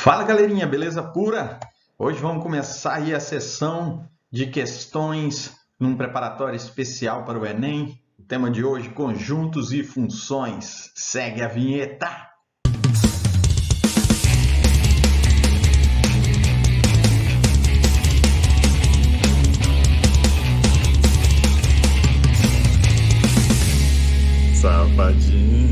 Fala galerinha, beleza pura? Hoje vamos começar aí a sessão de questões num preparatório especial para o Enem. O tema de hoje, conjuntos e funções. Segue a vinheta! Safadinhos.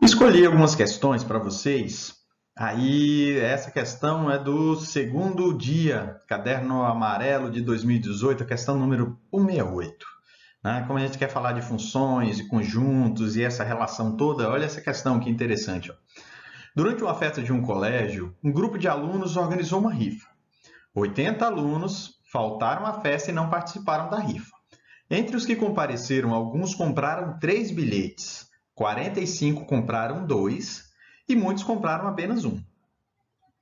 Escolhi algumas questões para vocês. Aí, essa questão é do segundo dia, caderno amarelo de 2018, a questão número 168. Né? Como a gente quer falar de funções e conjuntos e essa relação toda, olha essa questão que interessante. Ó. Durante uma festa de um colégio, um grupo de alunos organizou uma rifa. 80 alunos faltaram à festa e não participaram da rifa. Entre os que compareceram, alguns compraram 3 bilhetes, 45 compraram 2 e muitos compraram apenas um.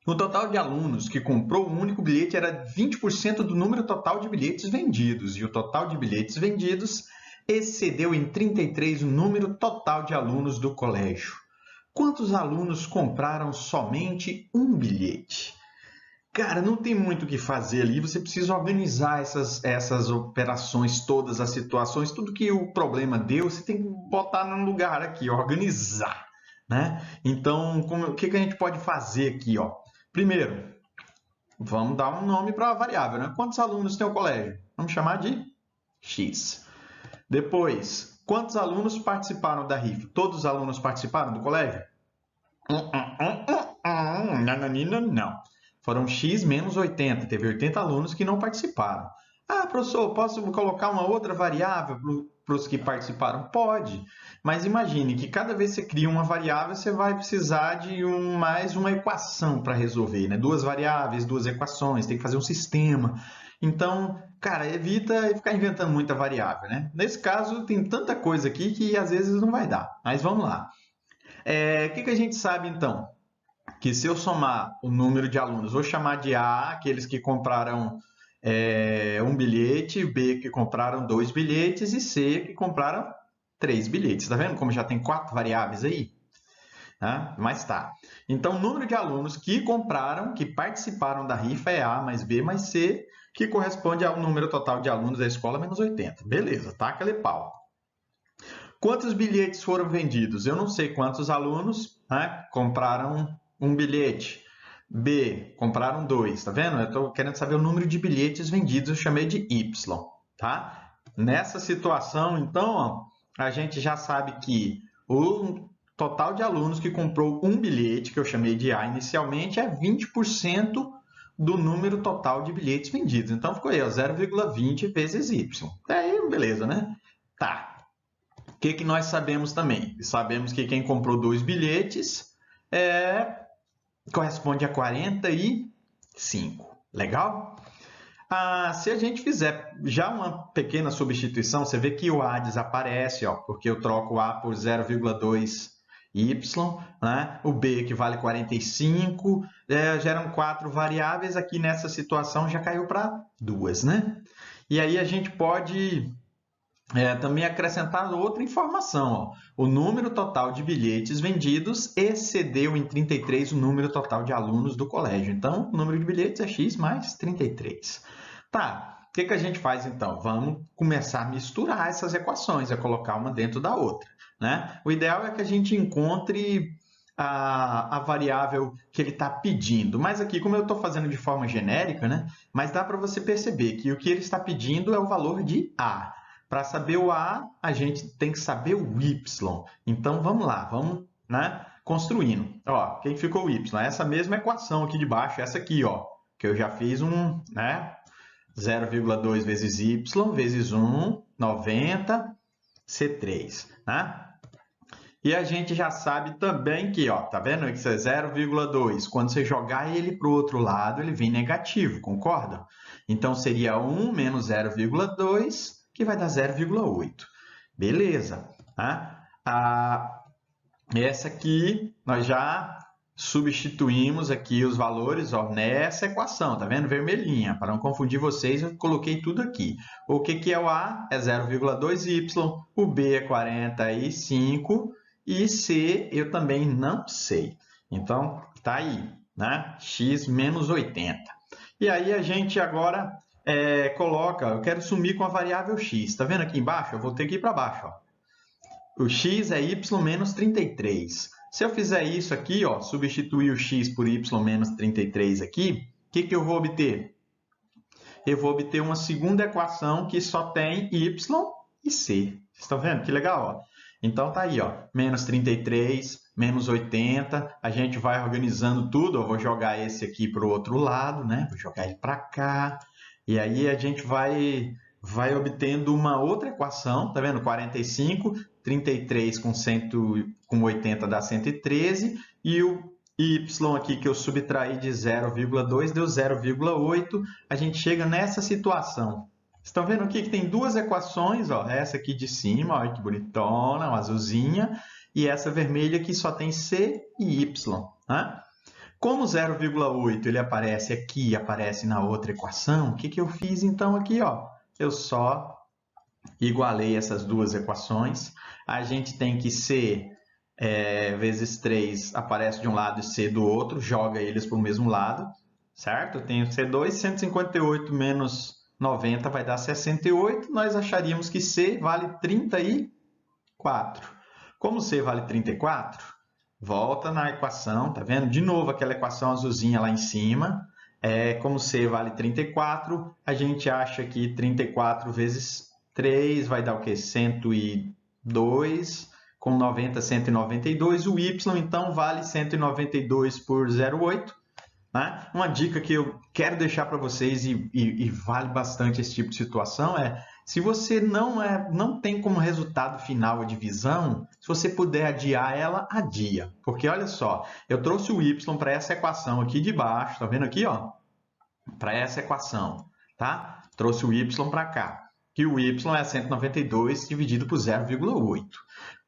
O total de alunos que comprou um único bilhete era 20% do número total de bilhetes vendidos, e o total de bilhetes vendidos excedeu em 33 o número total de alunos do colégio. Quantos alunos compraram somente um bilhete? Cara, não tem muito o que fazer ali, você precisa organizar essas operações todas, as situações, tudo que o problema deu, você tem que botar num lugar aqui, organizar, né? Então, o que a gente pode fazer aqui, ó? Primeiro, vamos dar um nome para a variável, né? Quantos alunos tem o colégio? Vamos chamar de X. Depois, quantos alunos participaram da rifa? Todos os alunos participaram do colégio? Não. Foram X menos 80. Teve 80 alunos que não participaram. Ah, professor, posso colocar uma outra variável para os que participaram? Pode. Mas imagine que cada vez que você cria uma variável, você vai precisar de mais uma equação para resolver, né? 2 variáveis, 2 equações, tem que fazer um sistema. Então, cara, evita ficar inventando muita variável, né? Nesse caso, tem tanta coisa aqui que às vezes não vai dar. Mas vamos lá. O que a gente sabe, então? Que se eu somar o número de alunos, vou chamar de A, aqueles que compraram um bilhete, B, que compraram 2 bilhetes, e C, que compraram 3 bilhetes. Tá vendo como já tem 4 variáveis aí? Mas tá. Então, o número de alunos que compraram, que participaram da rifa é A mais B mais C, que corresponde ao número total de alunos da escola menos 80. Beleza, taca-lhe pau. Quantos bilhetes foram vendidos? Eu não sei quantos alunos compraram um bilhete. B, compraram 2, tá vendo? Eu estou querendo saber o número de bilhetes vendidos, eu chamei de Y, tá? Nessa situação, então, ó, a gente já sabe que o total de alunos que comprou um bilhete, que eu chamei de A inicialmente, é 20% do número total de bilhetes vendidos. Então, ficou aí, 0,20 vezes Y. Aí, beleza, né? Tá. O que nós sabemos também? Sabemos que quem comprou 2 bilhetes corresponde a 45. Legal? Se a gente fizer já uma pequena substituição, você vê que o A desaparece, ó, porque eu troco o A por 0,2y, né? O B equivale a 45, geram 4 variáveis, aqui nessa situação já caiu para 2, né? E aí a gente pode também acrescentar outra informação. Ó. O número total de bilhetes vendidos excedeu em 33 o número total de alunos do colégio. Então, o número de bilhetes é X mais 33. Tá, o que a gente faz então? Vamos começar a misturar essas equações, a colocar uma dentro da outra. Né? O ideal é que a gente encontre a variável que ele está pedindo. Mas aqui, como eu estou fazendo de forma genérica, né? Mas dá para você perceber que o que ele está pedindo é o valor de A. Para saber o A, a gente tem que saber o Y. Então, vamos lá, vamos construindo. Ó, quem ficou o Y? Essa mesma equação aqui de baixo, essa aqui, ó, que eu já fiz 0,2 vezes Y vezes 1, 90, C3. Né? E a gente já sabe também que, ó, tá vendo? Isso é 0,2. Quando você jogar ele para o outro lado, ele vem negativo, concorda? Então, seria 1 menos 0,2, que vai dar 0,8. Beleza. Essa aqui, nós já substituímos aqui os valores nessa equação, tá vendo? Vermelhinha. Para não confundir vocês, eu coloquei tudo aqui. O que é o A? É 0,2y, o B é 45 e C eu também não sei. Então, tá aí, né? X menos 80. E aí a gente agora coloca, eu quero sumir com a variável x. Tá vendo aqui embaixo? Eu vou ter que ir para baixo, ó. O x é y menos 33. Se eu fizer isso aqui, ó, substituir o x por y menos 33 aqui, o que eu vou obter? Eu vou obter uma segunda equação que só tem y e c. Vocês estão vendo? Que legal, ó. Então tá aí, ó, menos 33, menos 80. A gente vai organizando tudo. Eu vou jogar esse aqui para o outro lado, né? Vou jogar ele para cá. E aí a gente vai obtendo uma outra equação, tá vendo? 45, 33 com 80 dá 113 e o y aqui que eu subtraí de 0,2 deu 0,8. A gente chega nessa situação. Estão vendo aqui que tem duas equações, ó, essa aqui de cima, olha que bonitona, uma azulzinha, e essa vermelha que só tem c e y, né? Como 0,8 ele aparece aqui e aparece na outra equação, o que eu fiz então aqui? Ó? Eu só igualei essas duas equações. A gente tem que c vezes 3 aparece de um lado e c do outro, joga eles para o mesmo lado, certo? Eu tenho C2, 158 menos 90 vai dar 68. Nós acharíamos que c vale 34. Como c vale 34, volta na equação, tá vendo? De novo aquela equação azulzinha lá em cima. Como c vale 34, a gente acha que 34 vezes 3 vai dar o quê? 102. Com 90, 192. O y, então, vale 192 por 0,8. Né? Uma dica que eu quero deixar para vocês e vale bastante esse tipo de situação é, se você não tem como resultado final a divisão, se você puder adiar ela, adia. Porque olha só, eu trouxe o y para essa equação aqui de baixo, tá vendo aqui, ó? Para essa equação, tá? Trouxe o y para cá, que o y é 192 dividido por 0,8.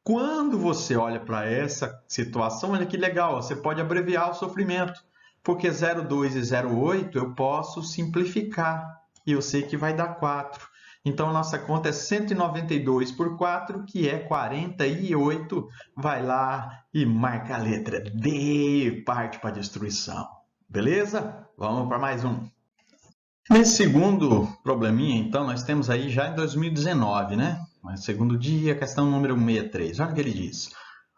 Quando você olha para essa situação, olha que legal, ó, você pode abreviar o sofrimento. Porque 0,2 e 0,8 eu posso simplificar. E eu sei que vai dar 4. Então, a nossa conta é 192 por 4, que é 48. Vai lá e marca a letra D e parte para a destruição. Beleza? Vamos para mais um. Nesse segundo probleminha, então, nós temos aí já em 2019, né? Segundo dia, questão número 63. Olha o que ele diz.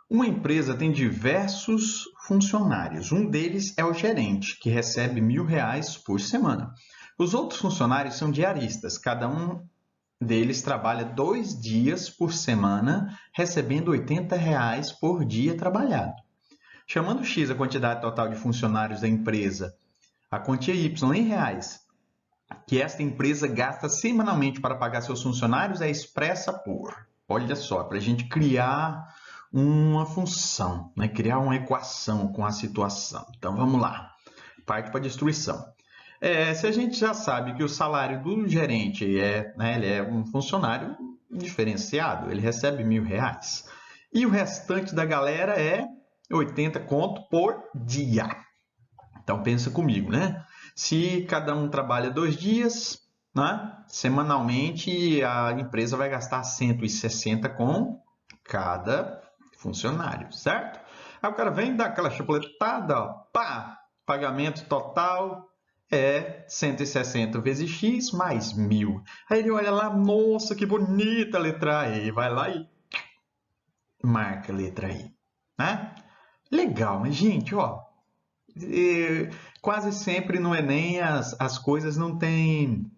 Uma empresa tem diversos funcionários. Um deles é o gerente, que recebe R$1.000 por semana. Os outros funcionários são diaristas. Cada um deles trabalha 2 dias por semana, recebendo R$80 por dia trabalhado. Chamando X a quantidade total de funcionários da empresa, a quantia Y em reais, que esta empresa gasta semanalmente para pagar seus funcionários, é expressa por... Olha só, para a gente criar uma função, né? Criar uma equação com a situação. Então, vamos lá. Parte para a destruição. Se a gente já sabe que o salário do gerente ele é um funcionário diferenciado, ele recebe R$1.000. E o restante da galera é 80 conto por dia. Então, pensa comigo, né? Se cada um trabalha 2 dias, né? Semanalmente, a empresa vai gastar 160 com cada funcionário, certo? Aí o cara vem dar aquela chapuletada, ó, pá, pagamento total é 160 vezes X mais 1.000. Aí ele olha lá, nossa, que bonita a letra E, vai lá e marca a letra I, né? Legal, mas gente, ó, quase sempre no Enem as coisas não têm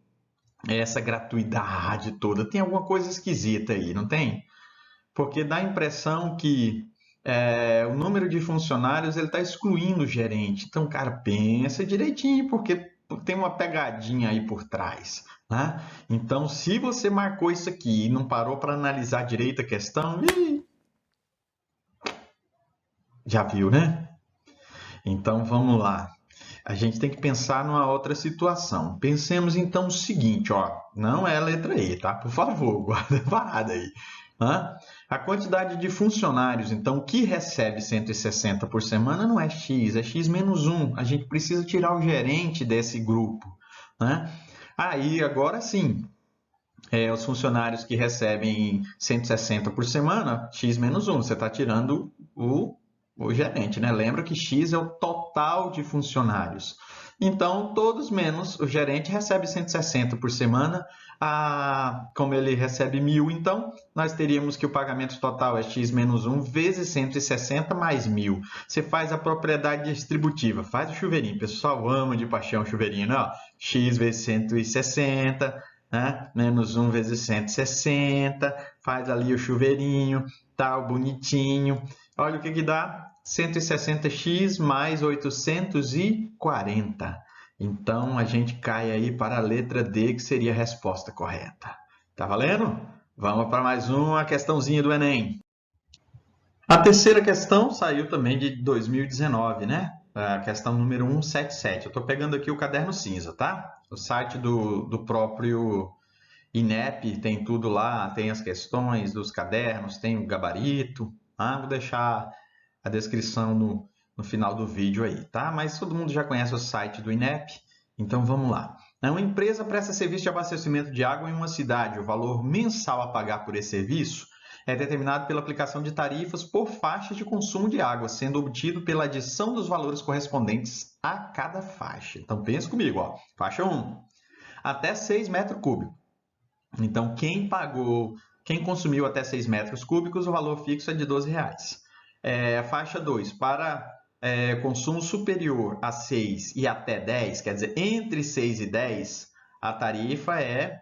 essa gratuidade toda, tem alguma coisa esquisita aí, não tem? Porque dá a impressão que o número de funcionários está excluindo o gerente. Então, cara, pensa direitinho, porque tem uma pegadinha aí por trás. Né? Então, se você marcou isso aqui e não parou para analisar direito a questão, já viu, né? Então, vamos lá. A gente tem que pensar numa outra situação. Pensemos então o seguinte, ó, não é a letra E, tá? Por favor, guarda a parada aí. A quantidade de funcionários, então, que recebe 160 por semana não é X, é X menos 1. A gente precisa tirar o gerente desse grupo. Né? Aí, agora sim, os funcionários que recebem 160 por semana, X menos 1. Você está tirando o o gerente, né? Lembra que X é o total de funcionários. Então, todos menos o gerente recebe 160 por semana. Como ele recebe 1.000, então, nós teríamos que o pagamento total é X menos 1 vezes 160 mais 1.000. Você faz a propriedade distributiva, faz o chuveirinho. O pessoal ama de paixão o chuveirinho, né? Ó, X vezes 160, né? Menos 1 vezes 160, faz ali o chuveirinho, tal, bonitinho. Olha o que dá. 160x mais 840. Então, a gente cai aí para a letra D, que seria a resposta correta. Tá valendo? Vamos para mais uma questãozinha do Enem. A terceira questão saiu também de 2019, né? A questão número 177. Eu estou pegando aqui o caderno cinza, tá? O site do próprio INEP tem tudo lá, tem as questões dos cadernos, tem o gabarito. Vou deixar a descrição no final do vídeo aí, tá? Mas todo mundo já conhece o site do INEP, então vamos lá. Uma empresa presta serviço de abastecimento de água em uma cidade. O valor mensal a pagar por esse serviço é determinado pela aplicação de tarifas por faixa de consumo de água, sendo obtido pela adição dos valores correspondentes a cada faixa. Então, pensa comigo, ó. Faixa 1, até 6 metros cúbicos. Então, quem consumiu até 6 metros cúbicos, o valor fixo é de R$ 12. Faixa 2, para consumo superior a 6 e até 10, quer dizer, entre 6 e 10, a tarifa é R$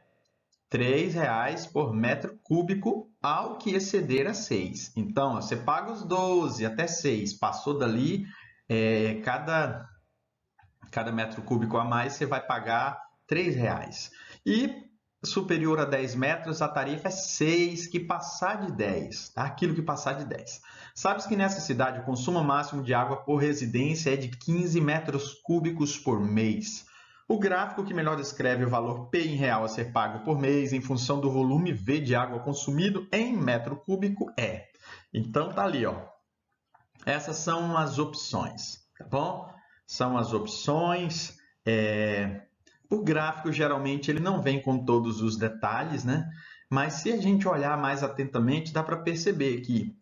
3 por metro cúbico ao que exceder a 6. Então, você paga os 12 até 6, passou dali, cada metro cúbico a mais você vai pagar R$ 3. E superior a 10 metros, a tarifa é 6, que passar de 10, tá? Aquilo que passar de 10. Sabes que nessa cidade o consumo máximo de água por residência é de 15 metros cúbicos por mês. O gráfico que melhor descreve o valor P em real a ser pago por mês em função do volume V de água consumido em metro cúbico é. Então, tá ali, ó. Essas são as opções, tá bom? São as opções. O gráfico, geralmente, ele não vem com todos os detalhes, né? Mas se a gente olhar mais atentamente, dá para perceber que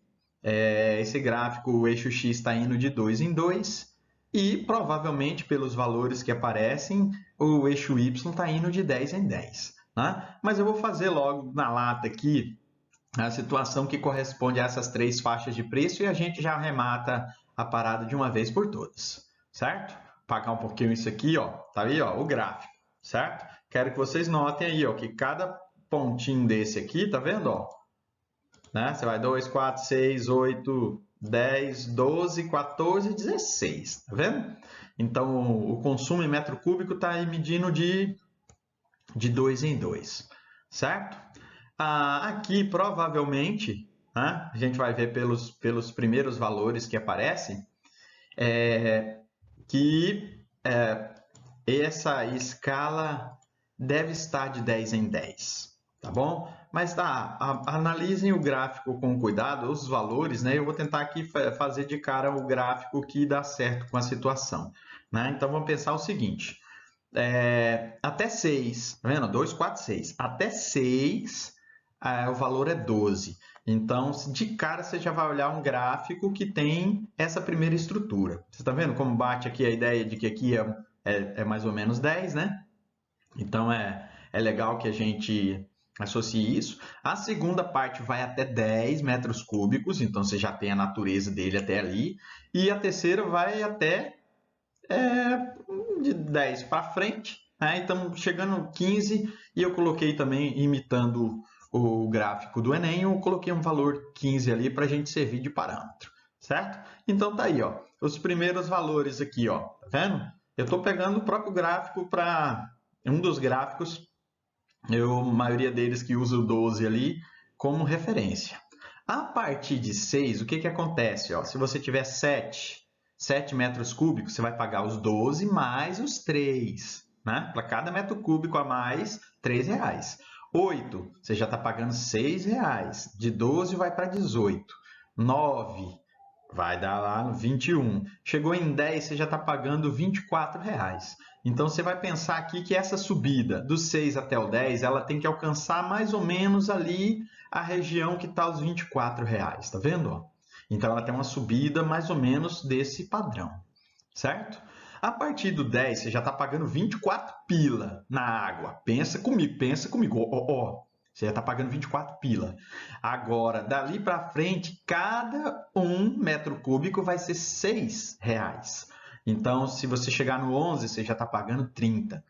esse gráfico, o eixo X está indo de 2 em 2 e, provavelmente, pelos valores que aparecem, o eixo Y está indo de 10 em 10. Né? Mas eu vou fazer logo na lata aqui a situação que corresponde a essas 3 faixas de preço e a gente já arremata a parada de uma vez por todas, certo? Apagar um pouquinho isso aqui, ó, tá aí, ó, o gráfico, certo? Quero que vocês notem aí, ó, que cada pontinho desse aqui, tá vendo, ó? Né? Você vai 2, 4, 6, 8, 10, 12, 14, 16, tá vendo? Então, o consumo em metro cúbico está medindo de 2 em 2, certo? Aqui, provavelmente, né, a gente vai ver pelos primeiros valores que aparecem, que essa escala deve estar de 10 em 10, tá bom? Mas analisem o gráfico com cuidado, os valores, né? Eu vou tentar aqui fazer de cara o gráfico que dá certo com a situação, né? Então, vamos pensar o seguinte, até 6, tá vendo? 2, 4, 6. Até 6, o valor é 12. Então, de cara, você já vai olhar um gráfico que tem essa primeira estrutura. Você está vendo como bate aqui a ideia de que aqui é mais ou menos 10, né? Então, é legal que a gente associe isso. A segunda parte vai até 10 metros cúbicos, então você já tem a natureza dele até ali. E a terceira vai até de 10 para frente, né? Então, chegando 15, e eu coloquei também, imitando o gráfico do Enem, eu coloquei um valor 15 ali para a gente servir de parâmetro, certo? Então, tá aí, ó, os primeiros valores aqui, ó, tá vendo? Eu estou pegando o próprio gráfico para um dos gráficos, a maioria deles que usa o 12 ali como referência. A partir de 6, o que acontece? Ó, se você tiver 7 metros cúbicos, você vai pagar os 12 mais os 3. Né? Para cada metro cúbico a mais, R$ 3. 8, você já está pagando R$ 6. De 12 vai para 18. 9, vai dar lá no 21. Chegou em 10, você já está pagando R$ 24. Então, você vai pensar aqui que essa subida do 6 até o 10, ela tem que alcançar mais ou menos ali a região que está os R$ 24. Tá vendo? Então, ela tem uma subida mais ou menos desse padrão, certo? A partir do 10, você já está pagando 24 pila na água. Pensa comigo. Você já está pagando 24 pila. Agora, dali para frente, cada 1 metro cúbico vai ser R$6. Então, se você chegar no 11, você já está pagando 30.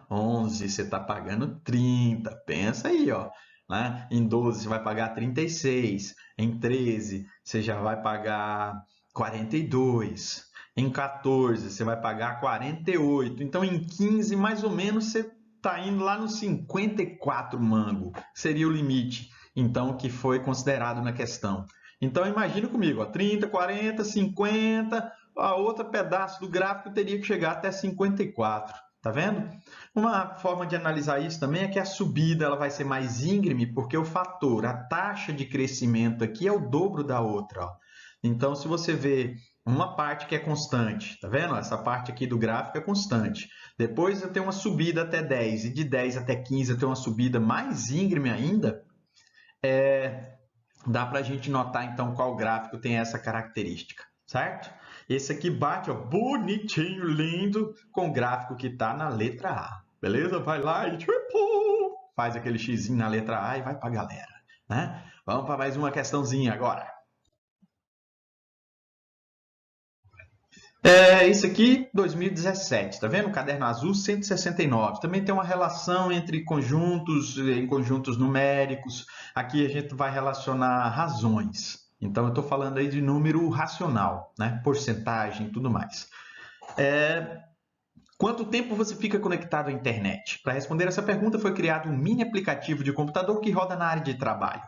11, você está pagando 30. Pensa aí, ó. Né? Em 12, você vai pagar 36. Em 13, você já vai pagar 42. Em 14, você vai pagar 48. Então, em 15, mais ou menos, você está indo lá nos 54 mango. Seria o limite, então, que foi considerado na questão. Então, imagina comigo, ó, 30, 40, 50. A outra pedaço do gráfico teria que chegar até 54. Tá vendo? Uma forma de analisar isso também é que a subida ela vai ser mais íngreme, porque o fator, a taxa de crescimento aqui é o dobro da outra. Ó. Então, se você vê uma parte que é constante, tá vendo? Essa parte aqui do gráfico é constante. Depois eu tenho uma subida até 10, e de 10 até 15 eu tenho uma subida mais íngreme ainda. Dá para a gente notar, então, qual gráfico tem essa característica, certo? Esse aqui bate, ó, bonitinho, lindo, com o gráfico que está na letra A. Beleza? Vai lá e faz aquele xizinho na letra A e vai para a galera. Né? Vamos para mais uma questãozinha agora. Isso aqui, 2017, tá vendo? Caderno azul 169. Também tem uma relação entre conjuntos, em conjuntos numéricos. Aqui a gente vai relacionar razões. Então, eu estou falando aí de número racional, né? Porcentagem e tudo mais. Quanto tempo você fica conectado à internet? Para responder essa pergunta, foi criado um mini aplicativo de computador que roda na área de trabalho,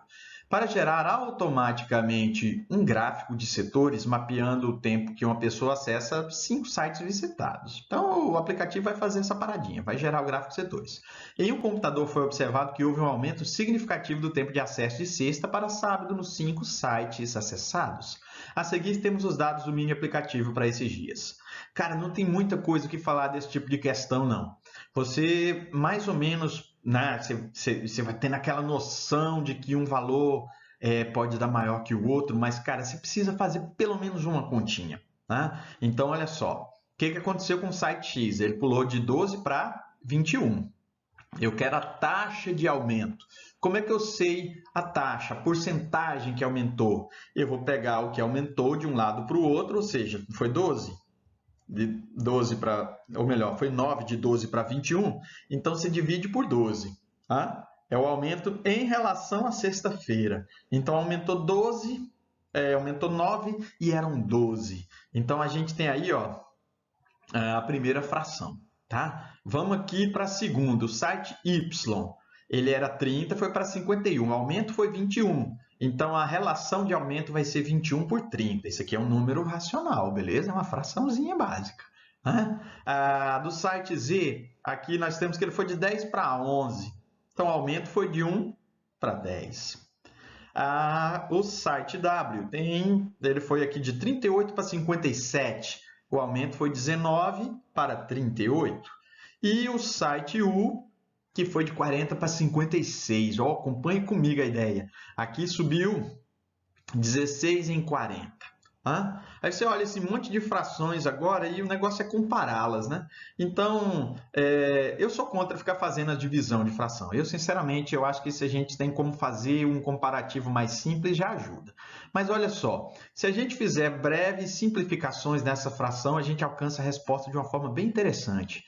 para gerar automaticamente um gráfico de setores, mapeando o tempo que uma pessoa acessa 5 sites visitados. Então, o aplicativo vai fazer essa paradinha, vai gerar o gráfico de setores. Em um computador foi observado que houve um aumento significativo do tempo de acesso de sexta para sábado nos 5 sites acessados. A seguir, temos os dados do mini aplicativo para esses dias. Cara, não tem muita coisa que falar desse tipo de questão, não. Você, mais ou menos, né, você vai tendo aquela noção de que um valor pode dar maior que o outro, mas, cara, você precisa fazer pelo menos uma continha. Né? Então, olha só. O que aconteceu com o site X? Ele pulou de 12 para 21. Eu quero a taxa de aumento. Como é que eu sei a taxa, a porcentagem que aumentou? Eu vou pegar o que aumentou de um lado para o outro, ou seja, foi 12. De 12 para, ou melhor, foi 9 de 12 para 21, então se divide por 12. Tá? É o aumento em relação à sexta-feira. Então aumentou 12, aumentou 9 e eram 12. Então a gente tem aí ó, a primeira fração. Tá? Vamos aqui para a segunda, o site Y. Ele era 30, foi para 51, o aumento foi 21. Então, a relação de aumento vai ser 21 por 30. Esse aqui é um número racional, beleza? É uma fraçãozinha básica. Né? Do site Z, aqui nós temos que ele foi de 10 para 11. Então, o aumento foi de 1 para 10. O site W, ele foi aqui de 38 para 57. O aumento foi 19 para 38. E o site U, que foi de 40 para 56. Ó, acompanhe comigo a ideia. Aqui subiu 16 em 40. Aí você olha esse monte de frações agora e o negócio é compará-las, né? Então, eu sou contra ficar fazendo a divisão de fração. Eu, sinceramente, eu acho que se a gente tem como fazer um comparativo mais simples, já ajuda. Mas olha só, se a gente fizer breves simplificações nessa fração, a gente alcança a resposta de uma forma bem interessante.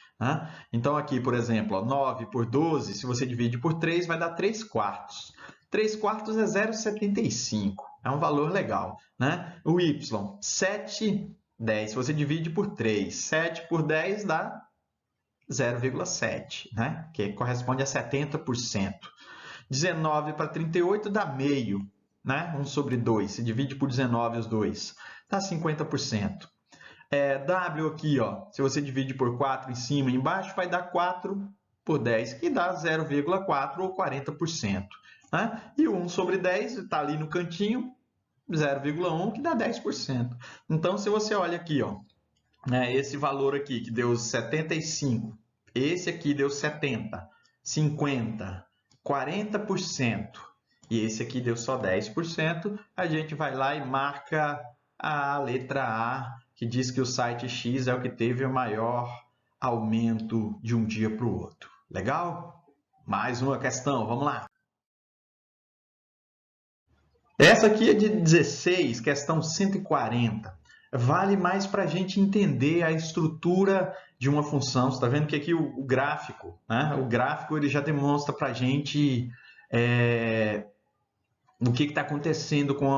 Então, aqui, por exemplo, 9 por 12, se você divide por 3, vai dar 3 quartos. 3 quartos é 0,75. É um valor legal. Né? O Y, 7, 10. Se você divide por 3, 7 por 10 dá 0,7, né? Que corresponde a 70%. 19 para 38 dá meio. Né? 1 sobre 2. Se divide por 19 os dois, dá 50%. W aqui, ó, se você divide por 4 em cima e embaixo, vai dar 4 por 10, que dá 0,4 ou 40%. Né? E o 1 sobre 10 está ali no cantinho, 0,1, que dá 10%. Então, se você olha aqui, ó, esse valor aqui que deu 75, esse aqui deu 70, 50, 40%, e esse aqui deu só 10%, a gente vai lá e marca a letra A, que diz que o site X é o que teve o maior aumento de um dia para o outro. Legal? Mais uma questão, vamos lá. Essa aqui é de 16, questão 140. Vale mais para a gente entender a estrutura de uma função. Você está vendo que aqui o gráfico, né? O gráfico ele já demonstra para a gente o que está acontecendo com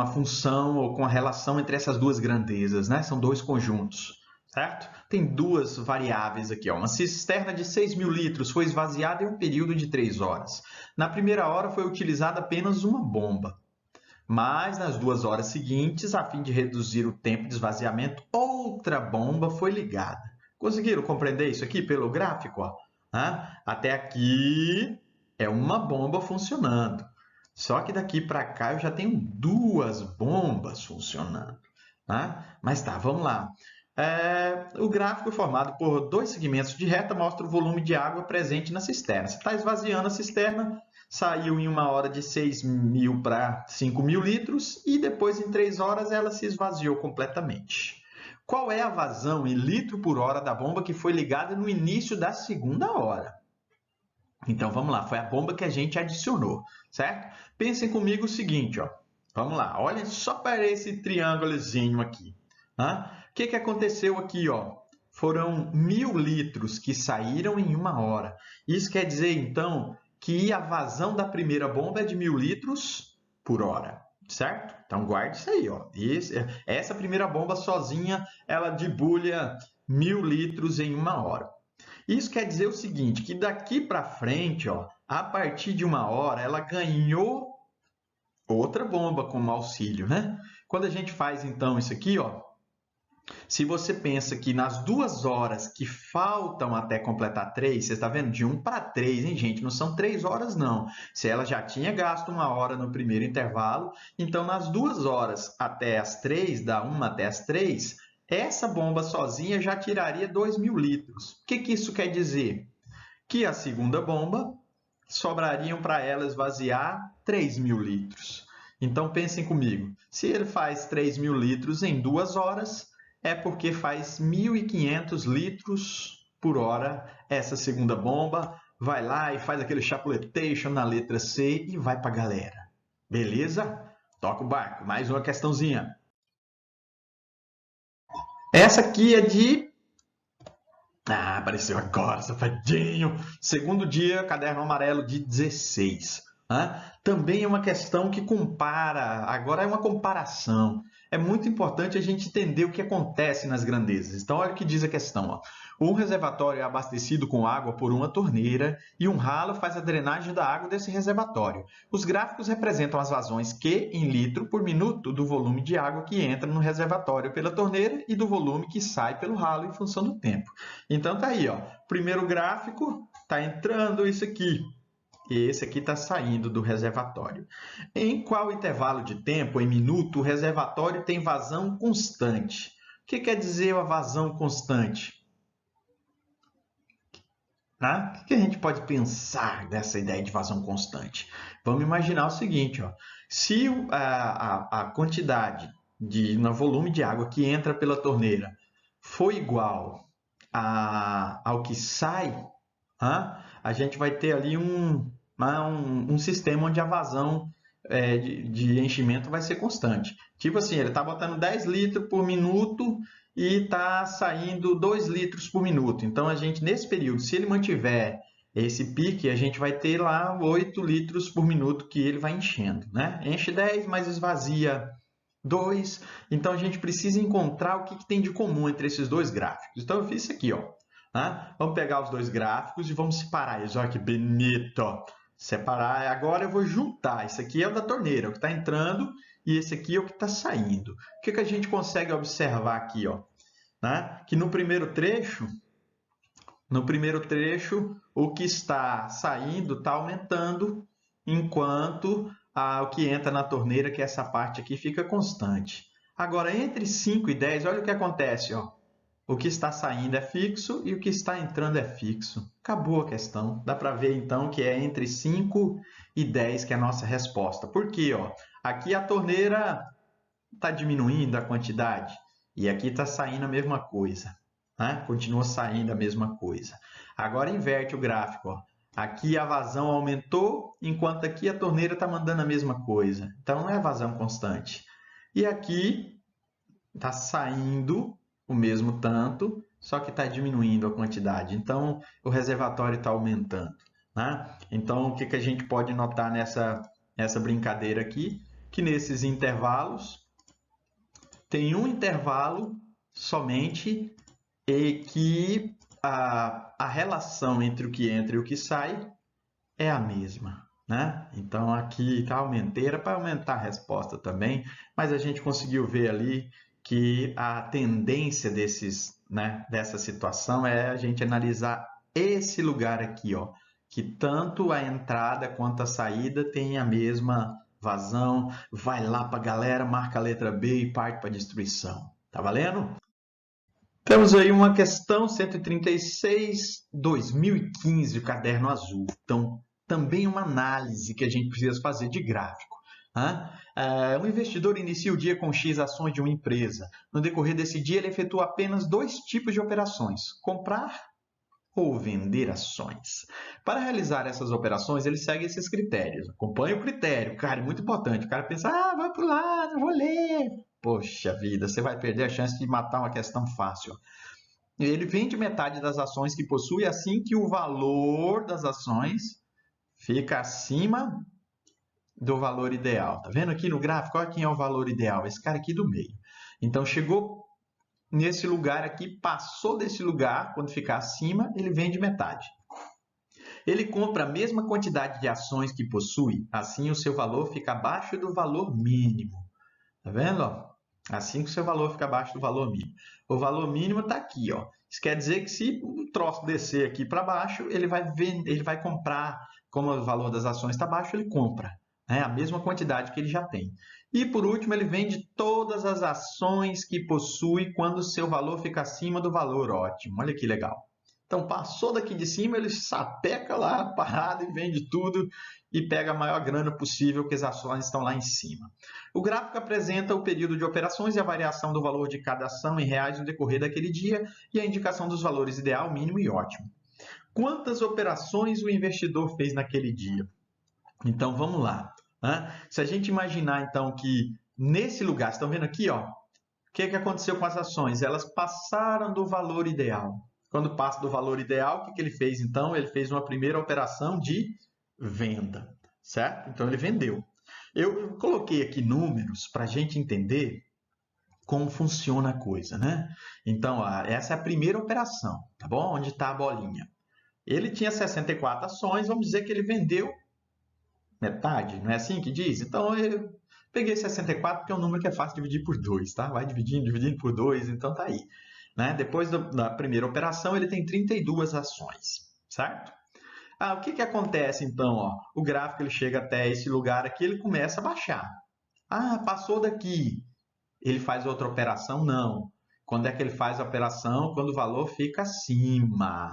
a função ou com a relação entre essas duas grandezas, né? São dois conjuntos, certo? Tem duas variáveis aqui. Ó. Uma cisterna de 6.000 litros foi esvaziada em um período de 3 horas. Na primeira hora foi utilizada apenas uma bomba. Mas nas 2 horas seguintes, a fim de reduzir o tempo de esvaziamento, outra bomba foi ligada. Conseguiram compreender isso aqui pelo gráfico? Ó? Até aqui é uma bomba funcionando. Só que daqui para cá eu já tenho 2 bombas funcionando. Mas tá, vamos lá. O gráfico formado por 2 segmentos de reta mostra o volume de água presente na cisterna. Você está esvaziando a cisterna, saiu em 1 hora de 6.000 para 5.000 litros e depois em 3 horas ela se esvaziou completamente. Qual é a vazão em litro por hora da bomba que foi ligada no início da segunda hora? Então vamos lá, foi a bomba que a gente adicionou, certo? Pensem comigo o seguinte, ó. Vamos lá, olhem só para esse triângulozinho aqui. O que aconteceu aqui, ó? Foram 1.000 litros que saíram em 1 hora. Isso quer dizer, então, que a vazão da primeira bomba é de 1.000 litros por hora, certo? Então, guarde isso aí, ó. Essa primeira bomba sozinha, ela debulha 1.000 litros em 1 hora. Isso quer dizer o seguinte, que daqui para frente, ó, a partir de 1 hora, ela ganhou outra bomba como auxílio, né? Quando a gente faz, então, isso aqui, ó, se você pensa que nas 2 horas que faltam até completar 3, você está vendo? De 1 para 3, hein, gente? Não são 3 horas, não. Se ela já tinha gasto 1 hora no primeiro intervalo, então nas 2 horas até as 3, da 1 até as 3, essa bomba sozinha já tiraria 2.000 litros. O que isso quer dizer? Que a segunda bomba sobrariam para ela esvaziar 3.000 litros. Então pensem comigo, se ele faz 3.000 litros em 2 horas, é porque faz 1.500 litros por hora essa segunda bomba, vai lá e faz aquele chapuletation na letra C e vai para a galera. Beleza? Toca o barco. Mais uma questãozinha. Essa aqui é de... apareceu agora, safadinho. Segundo dia, caderno amarelo de 16. Também é uma questão que compara, agora é uma comparação. É muito importante a gente entender o que acontece nas grandezas. Então, olha o que diz a questão. Ó. Um reservatório é abastecido com água por uma torneira e um ralo faz a drenagem da água desse reservatório. Os gráficos representam as vazões Q em litro por minuto do volume de água que entra no reservatório pela torneira e do volume que sai pelo ralo em função do tempo. Então, tá aí, ó. Primeiro gráfico, tá entrando isso aqui. E esse aqui está saindo do reservatório. Em qual intervalo de tempo, em minuto, o reservatório tem vazão constante? O que quer dizer a vazão constante? O que a gente pode pensar dessa ideia de vazão constante? Vamos imaginar o seguinte, ó. Se a quantidade no volume de água que entra pela torneira for igual ao que sai, a gente vai ter ali um sistema onde a vazão de enchimento vai ser constante. Tipo assim, ele está botando 10 litros por minuto e está saindo 2 litros por minuto. Então, a gente, nesse período, se ele mantiver esse pique, a gente vai ter lá 8 litros por minuto que ele vai enchendo. Né? Enche 10, mas esvazia 2. Então, a gente precisa encontrar o que tem de comum entre esses dois gráficos. Então, eu fiz isso aqui, ó. Vamos pegar os dois gráficos e vamos separar eles. Olha que bonito! Separar. Agora eu vou juntar. Esse aqui é o da torneira, o que está entrando, e esse aqui é o que está saindo. O que a gente consegue observar aqui? Ó? Que no primeiro trecho, o que está saindo está aumentando, enquanto o que entra na torneira, que é essa parte aqui, fica constante. Agora, entre 5 e 10, olha o que acontece. Ó. o que está saindo é fixo e o que está entrando é fixo. Acabou a questão. Dá para ver, então, que é entre 5 e 10 que é a nossa resposta. Por quê? Ó, aqui a torneira está diminuindo a quantidade e aqui está saindo a mesma coisa. Né? Continua saindo a mesma coisa. Agora inverte o gráfico. Ó. Aqui a vazão aumentou, enquanto aqui a torneira está mandando a mesma coisa. Então, não é vazão constante. E aqui está saindo o mesmo tanto, só que está diminuindo a quantidade. Então, o reservatório está aumentando. Né? Então, o que a gente pode notar nessa brincadeira aqui? Que nesses intervalos, tem um intervalo somente e que a relação entre o que entra e o que sai é a mesma. Né? Então, aqui está aumenteira para aumentar a resposta também, mas a gente conseguiu ver ali que a tendência dessa situação é a gente analisar esse lugar aqui, ó, que tanto a entrada quanto a saída tem a mesma vazão, vai lá para a galera, marca a letra B e parte para a destruição. Tá valendo? Temos aí uma questão 136, 2015, o caderno azul. Então, também uma análise que a gente precisa fazer de gráfico. Um investidor inicia o dia com X ações de uma empresa. No decorrer desse dia, ele efetua apenas 2 tipos de operações: comprar ou vender ações. Para realizar essas operações, ele segue esses critérios. Acompanhe o critério. Cara, é muito importante. O cara pensa, vai para o lado, vou ler. Poxa vida, você vai perder a chance de matar uma questão fácil. Ele vende metade das ações que possui assim que o valor das ações fica acima do valor ideal. Tá vendo aqui no gráfico? Olha quem é o valor ideal, esse cara aqui do meio. Então, chegou nesse lugar aqui, passou desse lugar, quando ficar acima, ele vende metade. Ele compra a mesma quantidade de ações que possui, assim o seu valor fica abaixo do valor mínimo. Tá vendo? Ó? Assim que o seu valor fica abaixo do valor mínimo. O valor mínimo está aqui. Ó. Isso quer dizer que se o troço descer aqui para baixo, ele vai comprar, como o valor das ações está baixo, ele compra. Né? A mesma quantidade que ele já tem. E, por último, ele vende todas as ações que possui quando o seu valor fica acima do valor ótimo. Olha que legal. Então, passou daqui de cima, ele sapeca lá a parada e vende tudo e pega a maior grana possível, que as ações estão lá em cima. O gráfico apresenta o período de operações e a variação do valor de cada ação em reais no decorrer daquele dia e a indicação dos valores ideal, mínimo e ótimo. Quantas operações o investidor fez naquele dia? Então, vamos lá. Né? Se a gente imaginar, então, que nesse lugar, estão vendo aqui, ó, o que aconteceu com as ações? Elas passaram do valor ideal. Quando passa do valor ideal, o que ele fez, então? Ele fez uma primeira operação de venda, certo? Então, ele vendeu. Eu coloquei aqui números para a gente entender como funciona a coisa, né? Então, essa é a primeira operação, tá bom? Onde está a bolinha. Ele tinha 64 ações, vamos dizer que ele vendeu metade, não é assim que diz? Então, eu peguei 64 porque é um número que é fácil de dividir por 2, tá? Vai dividindo por 2, então tá aí. Né? Depois da primeira operação, ele tem 32 ações, certo? O que acontece então? Ó? O gráfico ele chega até esse lugar aqui, ele começa a baixar. Passou daqui. Ele faz outra operação? Não. Quando é que ele faz a operação? Quando o valor fica acima.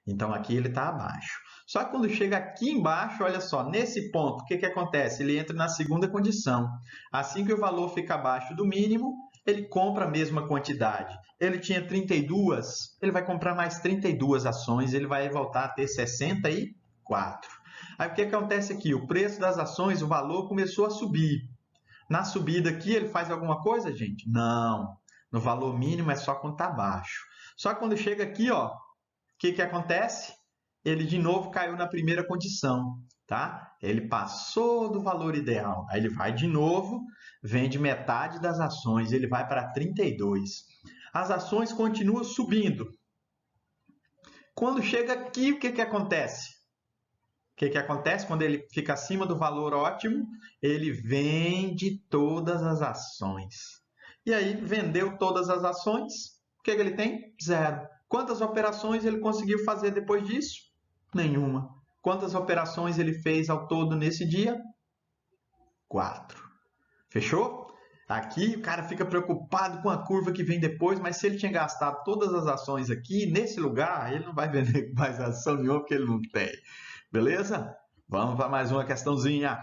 Então, aqui ele está abaixo. Só que quando chega aqui embaixo, olha só, nesse ponto, o que acontece? Ele entra na segunda condição. Assim que o valor fica abaixo do mínimo, ele compra a mesma quantidade. Ele tinha 32, ele vai comprar mais 32 ações, ele vai voltar a ter 64. Aí o que acontece aqui? O preço das ações, o valor começou a subir. Na subida aqui, ele faz alguma coisa, gente? Não. No valor mínimo é só quando está abaixo. Só que quando chega aqui, ó, o que acontece? Ele de novo caiu na primeira condição, tá? Ele passou do valor ideal. Aí ele vai de novo, vende metade das ações, ele vai para 32. As ações continuam subindo. Quando chega aqui, o que acontece? O que acontece quando ele fica acima do valor ótimo? Ele vende todas as ações. E aí, vendeu todas as ações, o que ele tem? 0. Quantas operações ele conseguiu fazer depois disso? Nenhuma. Quantas operações ele fez ao todo nesse dia? 4. Fechou? Aqui o cara fica preocupado com a curva que vem depois, mas se ele tinha gastado todas as ações aqui, nesse lugar, ele não vai vender mais ação nenhuma porque ele não tem. Beleza? Vamos para mais uma questãozinha.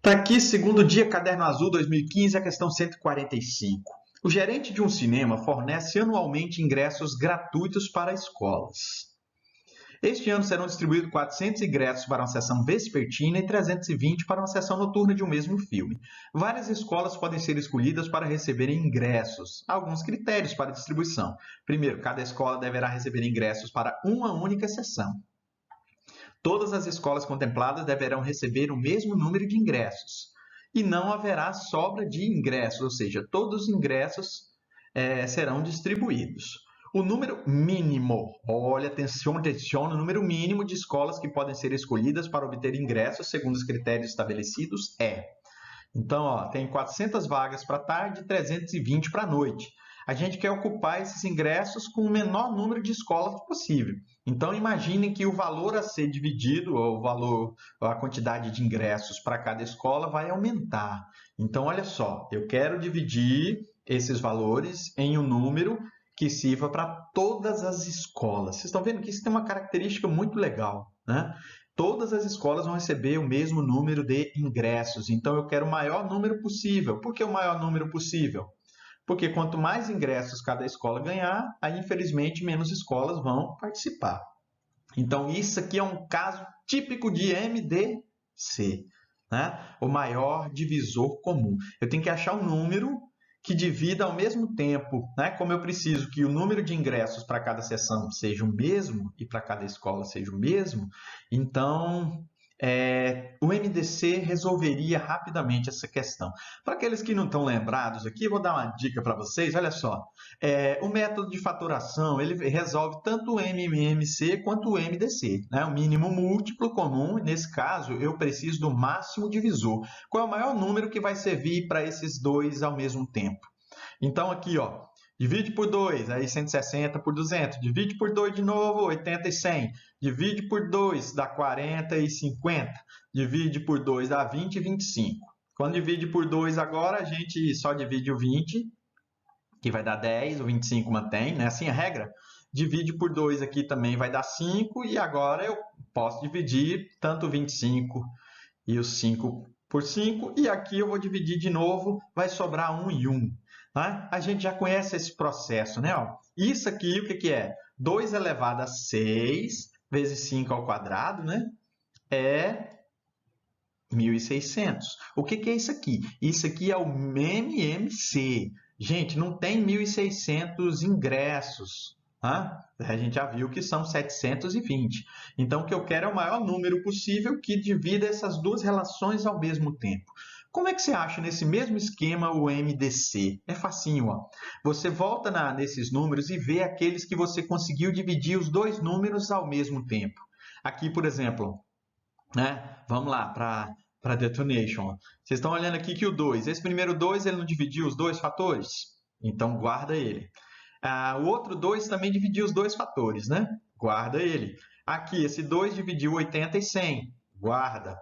Tá aqui, segundo dia, Caderno Azul 2015, a questão 145. O gerente de um cinema fornece anualmente ingressos gratuitos para escolas. Este ano serão distribuídos 400 ingressos para uma sessão vespertina e 320 para uma sessão noturna de um mesmo filme. Várias escolas podem ser escolhidas para receberem ingressos. Há alguns critérios para distribuição. Primeiro, cada escola deverá receber ingressos para uma única sessão. Todas as escolas contempladas deverão receber o mesmo número de ingressos. E não haverá sobra de ingressos, ou seja, todos os ingressos serão distribuídos. O número mínimo, olha, atenção, o número mínimo de escolas que podem ser escolhidas para obter ingressos segundo os critérios estabelecidos é. Então, ó, tem 400 vagas para tarde e 320 para noite. A gente quer ocupar esses ingressos com o menor número de escolas possível. Então, imaginem que o valor a ser dividido, ou o valor, a quantidade de ingressos para cada escola vai aumentar. Então, olha só, eu quero dividir esses valores em um número que sirva para todas as escolas. Vocês estão vendo que isso tem uma característica muito legal, né? Todas as escolas vão receber o mesmo número de ingressos. Então, eu quero o maior número possível. Por que o maior número possível? Porque quanto mais ingressos cada escola ganhar, aí, infelizmente, menos escolas vão participar. Então, isso aqui é um caso típico de MDC, né? O maior divisor comum. Eu tenho que achar um número que divida ao mesmo tempo, né? Como eu preciso que o número de ingressos para cada sessão seja o mesmo e para cada escola seja o mesmo, então o MDC resolveria rapidamente essa questão. Para aqueles que não estão lembrados aqui, eu vou dar uma dica para vocês. Olha só, o método de fatoração ele resolve tanto o MMC quanto o MDC, né? O mínimo múltiplo comum. Nesse caso, eu preciso do máximo divisor. Qual é o maior número que vai servir para esses dois ao mesmo tempo? Então, aqui, ó, divide por 2, aí 160 por 200. Divide por 2 de novo, 80 e 100. Divide por 2, dá 40 e 50. Divide por 2, dá 20 e 25. Quando divide por 2 agora, a gente só divide o 20, que vai dar 10, o 25 mantém, né? Assim a regra. Divide por 2 aqui também vai dar 5, e agora eu posso dividir tanto o 25 e o 5 por 5, e aqui eu vou dividir de novo, vai sobrar 1 e 1. Né? A gente já conhece esse processo, né? Ó, isso aqui, o que é? 2 elevado a 6 vezes 5 ao quadrado, né? É 1.600. O que é isso aqui? Isso aqui é o MMC. Gente, não tem 1.600 ingressos. Tá? A gente já viu que são 720. Então, o que eu quero é o maior número possível que divida essas duas relações ao mesmo tempo. Como é que você acha nesse mesmo esquema o MDC? É facinho, ó. Você volta nesses números e vê aqueles que você conseguiu dividir os dois números ao mesmo tempo. Aqui, por exemplo, né? Vamos lá para detonation. Vocês estão olhando aqui que o 2, esse primeiro 2 ele não dividiu os dois fatores? Então guarda ele. O outro 2 também dividiu os dois fatores, né? Guarda ele. Aqui, esse 2 dividiu 80 e 100. Guarda.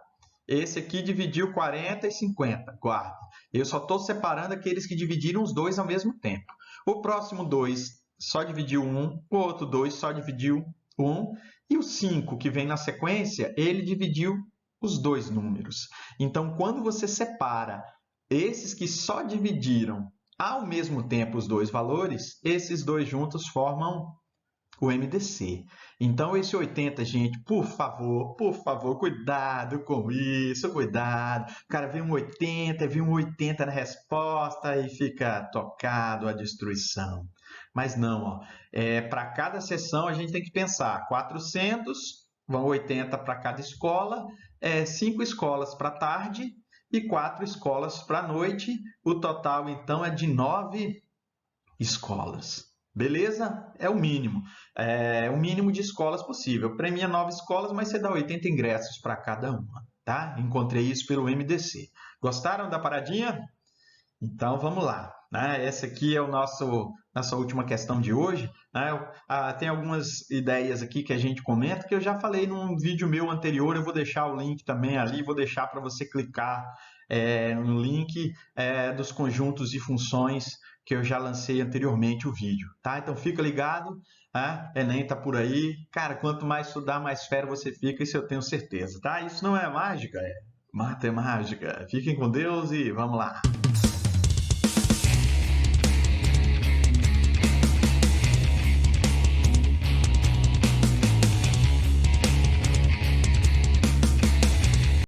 Esse aqui dividiu 40 e 50. Guarda. Eu só estou separando aqueles que dividiram os dois ao mesmo tempo. O próximo 2 só dividiu 1. O outro 2 só dividiu 1. E o 5, que vem na sequência, ele dividiu os dois números. Então, quando você separa esses que só dividiram ao mesmo tempo os dois valores, esses dois juntos formam o MDC. Então, esse 80, gente, por favor, cuidado com isso, cuidado. O cara vê um 80 na resposta e fica tocado a destruição. Mas não, ó, para cada sessão a gente tem que pensar 400, vão 80 para cada escola, 5 escolas para tarde e 4 escolas para a noite. O total, então, é de 9 escolas. Beleza? É o mínimo. É o mínimo de escolas possível. Premia 9 escolas, mas você dá 80 ingressos para cada uma. Tá? Encontrei isso pelo MDC. Gostaram da paradinha? Então, vamos lá. Né? Essa aqui é nossa última questão de hoje. Né? Tem algumas ideias aqui que a gente comenta, que eu já falei num vídeo meu anterior, eu vou deixar o link também ali, vou deixar para você clicar no link dos conjuntos e funções que eu já lancei anteriormente o vídeo, tá? Então fica ligado, Enem tá por aí. Cara, quanto mais estudar, mais fera você fica, isso eu tenho certeza, tá? Isso não é mágica, é matemática. Fiquem com Deus e vamos lá.